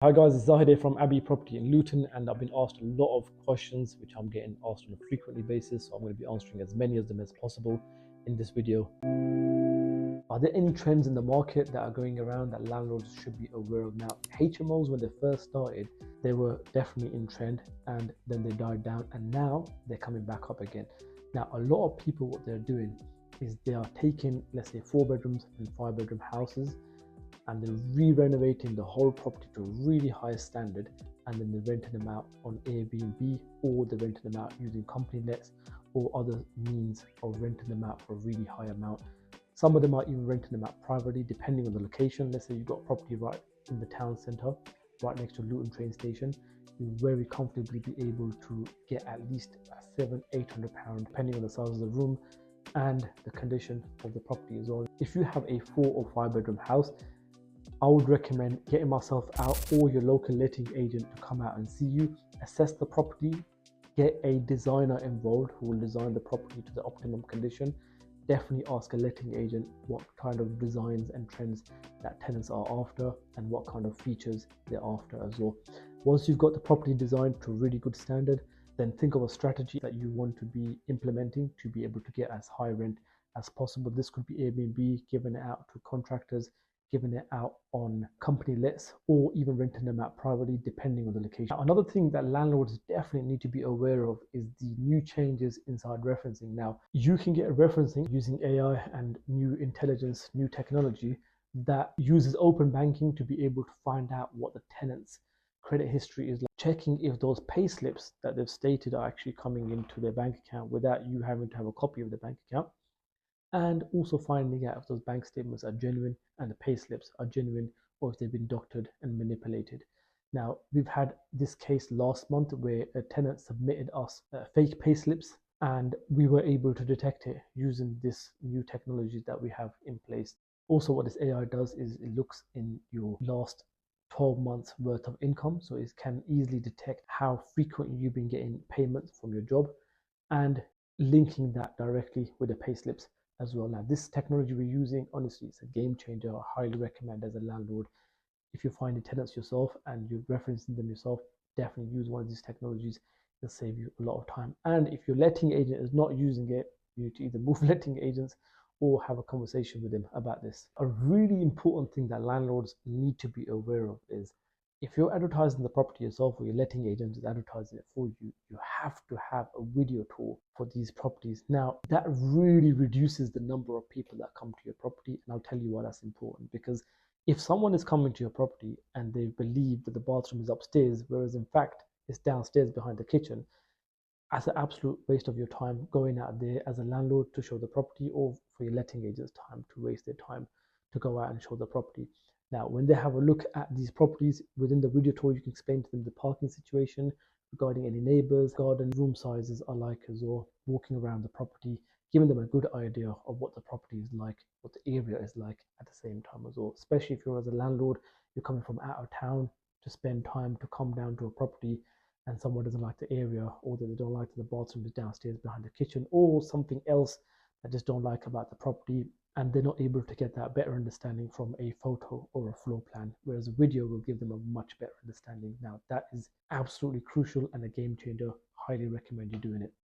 Hi guys, it's Zahid here from Abbey Property in Luton, and I've been asked a lot of questions which I'm getting asked on a frequently basis, so I'm going to be answering as many of them as possible in this video. Are there any trends in the market that are going around that landlords should be aware of now? HMOs, when they first started, they were definitely in trend, and then they died down, and now they're coming back up again. Now, a lot of people, what they're doing is they are taking, let's say, 4 bedrooms and 5 bedroom houses, and they're re-renovating the whole property to a really high standard, and then they're renting them out on Airbnb, or they're renting them out using company lets or other means of renting them out for a really high amount. Some of them are even renting them out privately depending on the location. Let's say you've got a property right in the town centre, right next to Luton train station, you'll very comfortably be able to get at least £700-800 depending on the size of the room and the condition of the property as well. If you have a 4 or 5 bedroom house, I would recommend getting myself out or your local letting agent to come out and see you, assess the property, get a designer involved who will design the property to the optimum condition. Definitely ask a letting agent what kind of designs and trends that tenants are after and what kind of features they're after as well. Once you've got the property designed to a really good standard, then think of a strategy that you want to be implementing to be able to get as high rent as possible. This could be Airbnb, giving it out to contractors, giving it out on company lets, or even renting them out privately depending on the location. Now, another thing that landlords definitely need to be aware of is the new changes inside referencing. Now, you can get referencing using AI and new intelligence, new technology that uses open banking to be able to find out what the tenant's credit history is like, checking if those pay slips that they've stated are actually coming into their bank account without you having to have a copy of the bank account, and also finding out if those bank statements are genuine and the pay slips are genuine, or if they've been doctored and manipulated. Now, we've had this case last month where a tenant submitted us fake pay slips, and we were able to detect it using this new technology that we have in place. Also, what this AI does is it looks in your last 12 months worth of income, so it can easily detect how frequently you've been getting payments from your job and linking that directly with the pay slips as well. Now, this technology we're using, honestly, it's a game changer. I highly recommend as a landlord, if you're finding tenants yourself and you're referencing them yourself, definitely use one of these technologies. It'll save you a lot of time. And if your letting agent is not using it, you need to either move letting agents or have a conversation with them about this. A really important thing that landlords need to be aware of is if you're advertising the property yourself or your letting agent is advertising it for you, you have to have a video tour for these properties. Now, that really reduces the number of people that come to your property, and I'll tell you why that's important. Because if someone is coming to your property and they believe that the bathroom is upstairs, whereas in fact it's downstairs behind the kitchen, that's an absolute waste of your time going out there as a landlord to show the property, or for your letting agent's time to waste their time to go out and show the property. Now, when they have a look at these properties within the video tour, you can explain to them the parking situation, regarding any neighbors, garden, room sizes are like as well, walking around the property, giving them a good idea of what the property is like, what the area is like at the same time as well. Especially if you're as a landlord, you're coming from out of town to spend time to come down to a property and someone doesn't like the area, or that they don't like that the bathroom is downstairs behind the kitchen, or something else that just don't like about the property, and they're not able to get that better understanding from a photo or a floor plan, whereas a video will give them a much better understanding. Now, that is absolutely crucial and a game changer. Highly recommend you doing it.